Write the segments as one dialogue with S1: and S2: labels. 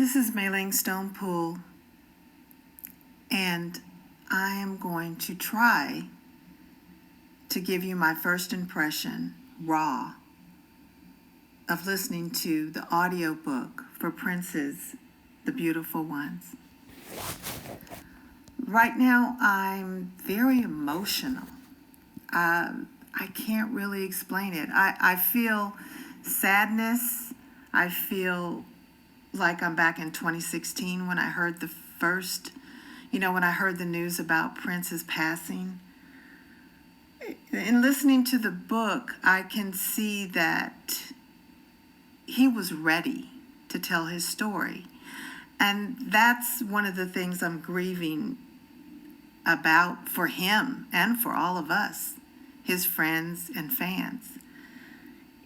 S1: This is Mi-Ling Stone Poole, and I am going to try to give you my first impression, raw, of listening to the audiobook for Prince's The Beautiful Ones. Right now, I'm very emotional. I can't really explain it. I feel sadness. I feel like I'm back in 2016 when I heard when I heard the news about Prince's passing. In listening to the book, I can see that he was ready to tell his story. And that's one of the things I'm grieving about for him and for all of us, his friends and fans.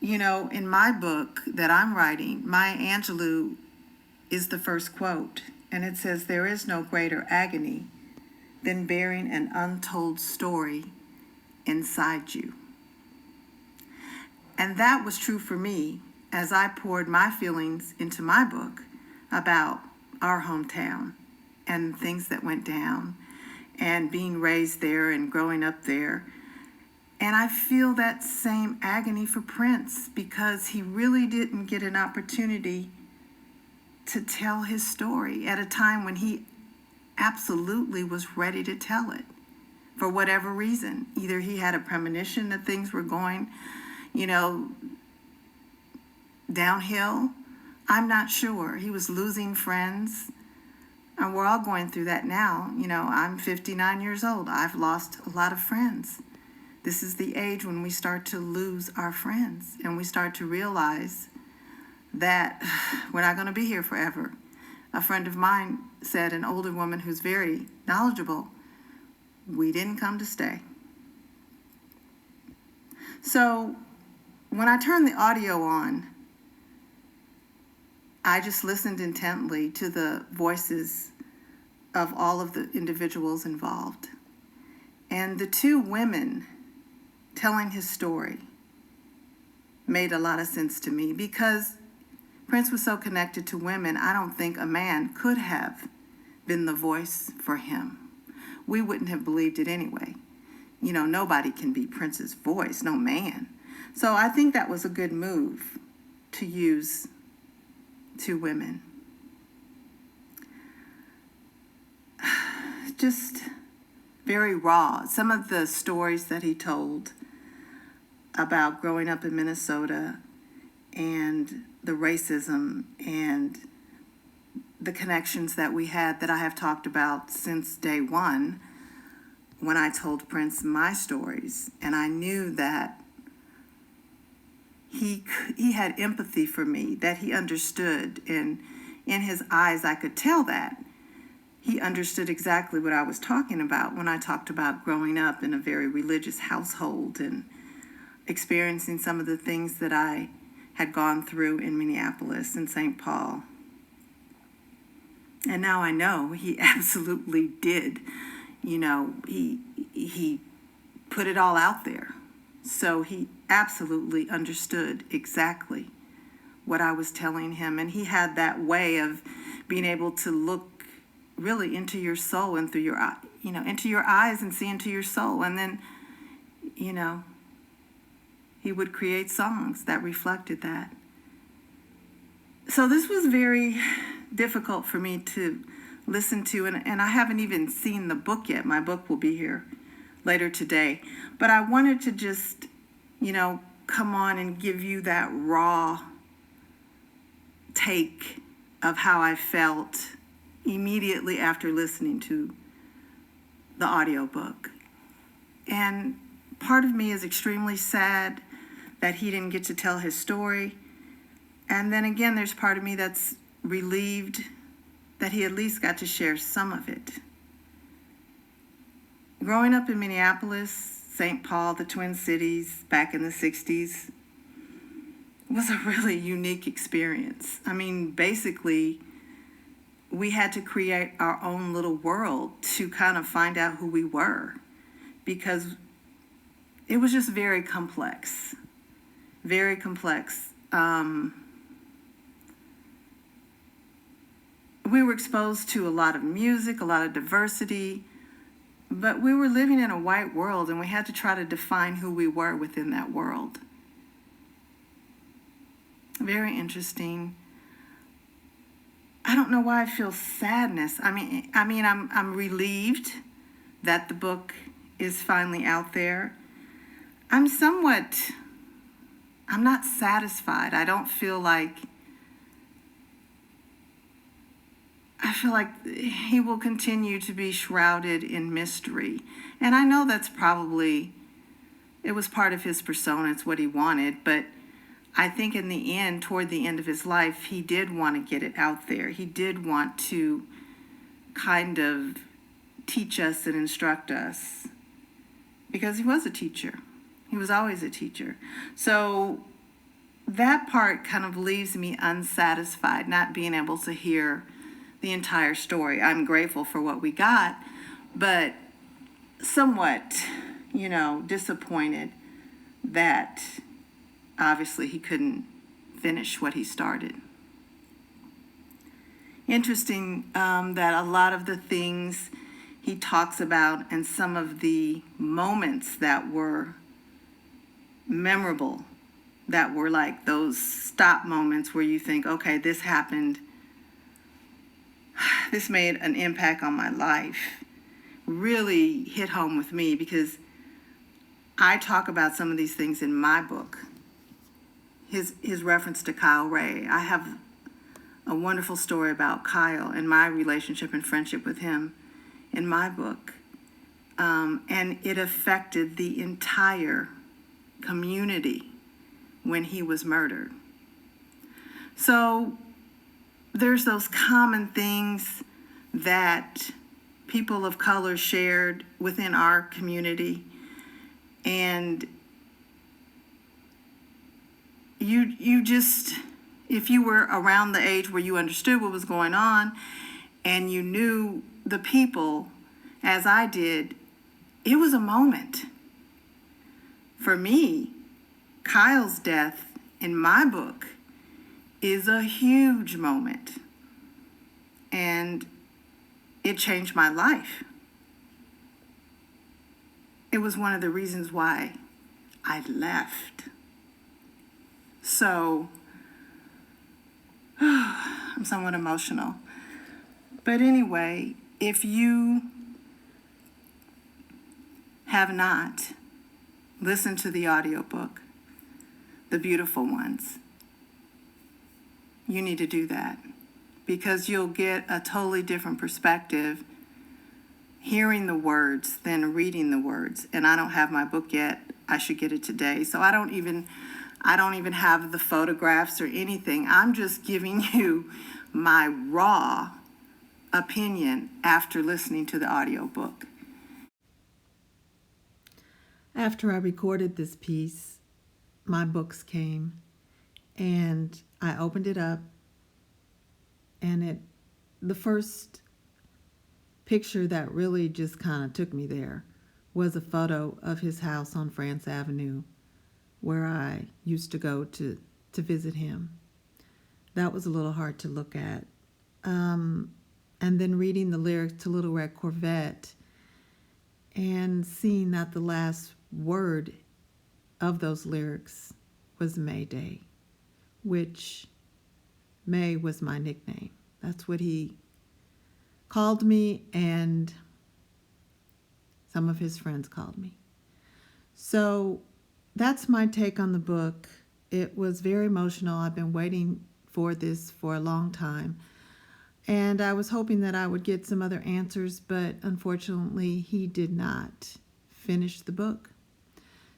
S1: You know, in my book that I'm writing, Maya Angelou is the first quote, and it says, "There is no greater agony than bearing an untold story inside you." And that was true for me as I poured my feelings into my book about our hometown and things that went down and being raised there and growing up there. And I feel that same agony for Prince because he really didn't get an opportunity to tell his story at a time when he absolutely was ready to tell it for whatever reason. Either he had a premonition that things were going, downhill. I'm not sure. He was losing friends. And we're all going through that now. I'm 59 years old. I've lost a lot of friends. This is the age when we start to lose our friends and we start to realize that we're not going to be here forever. A friend of mine said, an older woman who's very knowledgeable, we didn't come to stay. So when I turned the audio on, I just listened intently to the voices of all of the individuals involved. And the two women telling his story made a lot of sense to me because Prince was so connected to women, I don't think a man could have been the voice for him. We wouldn't have believed it anyway. Nobody can be Prince's voice, no man. So I think that was a good move to use two women. Just very raw. Some of the stories that he told about growing up in Minnesota and the racism and the connections that we had that I have talked about since day one when I told Prince my stories. And I knew that he had empathy for me, that he understood. And in his eyes, I could tell that he understood exactly what I was talking about when I talked about growing up in a very religious household and experiencing some of the things that I had gone through in Minneapolis and St. Paul. And now I know he absolutely did. He put it all out there. So he absolutely understood exactly what I was telling him. And he had that way of being able to look really into your soul and through your, into your eyes and see into your soul. And then, he would create songs that reflected that. So this was very difficult for me to listen to, and I haven't even seen the book yet. My book will be here later today. But I wanted to just, come on and give you that raw take of how I felt immediately after listening to the audiobook. And part of me is extremely sad that he didn't get to tell his story. And then again, there's part of me that's relieved that he at least got to share some of it. Growing up in Minneapolis, St. Paul, the Twin Cities, back in the 60s, was a really unique experience. I mean, basically, we had to create our own little world to kind of find out who we were because it was just very complex. Very complex. were exposed to a lot of music, a lot of diversity, but we were living in a white world and we had to try to define who we were within that world. Very interesting. I don't know why I feel sadness. I'm relieved that the book is finally out there. I'm not satisfied. I feel like he will continue to be shrouded in mystery. And I know it was part of his persona, it's what he wanted, but I think in the end, toward the end of his life, he did want to get it out there. He did want to kind of teach us and instruct us, because he was a teacher. He was always a teacher. So that part kind of leaves me unsatisfied, not being able to hear the entire story. I'm grateful for what we got, but somewhat, disappointed that obviously he couldn't finish what he started. Interesting that a lot of the things he talks about and some of the moments that were memorable, that were like those stop moments where you think, okay, this happened, this made an impact on my life, really hit home with me, because I talk about some of these things in my book. His reference to Kyle Ray. I have a wonderful story about Kyle and my relationship and friendship with him in my book. And it affected the entire community when he was murdered. So there's those common things that people of color shared within our community. And you just, if you were around the age where you understood what was going on and you knew the people as I did, it was a moment. For me, Kyle's death in my book is a huge moment, and it changed my life. It was one of the reasons why I left. So, I'm somewhat emotional. But anyway, if you have not listened to the audiobook, The Beautiful Ones, you need to do that, because you'll get a totally different perspective hearing the words than reading the words. And I don't have my book yet. I should get it today. So I don't even have the photographs or anything. I'm just giving you my raw opinion after listening to the audiobook.
S2: After I recorded this piece, my books came, and I opened it up, and the first picture that really just kind of took me there was a photo of his house on France Avenue, where I used to go to visit him. That was a little hard to look at. And then reading the lyrics to Little Red Corvette and seeing that the last word of those lyrics was May Day, which May was my nickname. That's what he called me, and some of his friends called me. So that's my take on the book. It was very emotional. I've been waiting for this for a long time. And I was hoping that I would get some other answers, but unfortunately, he did not finish the book.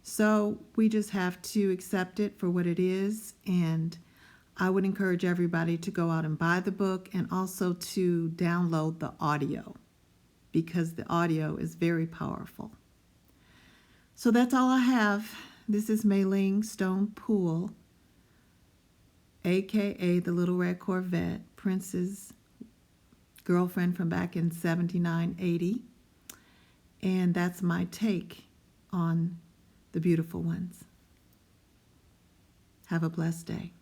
S2: So we just have to accept it for what it is. And I would encourage everybody to go out and buy the book, and also to download the audio, because the audio is very powerful. So that's all I have. This is Mi-Ling Stone Poole, aka the Little Red Corvette, Prince's girlfriend from back in 79-80. And that's my take on The Beautiful Ones. Have a blessed day.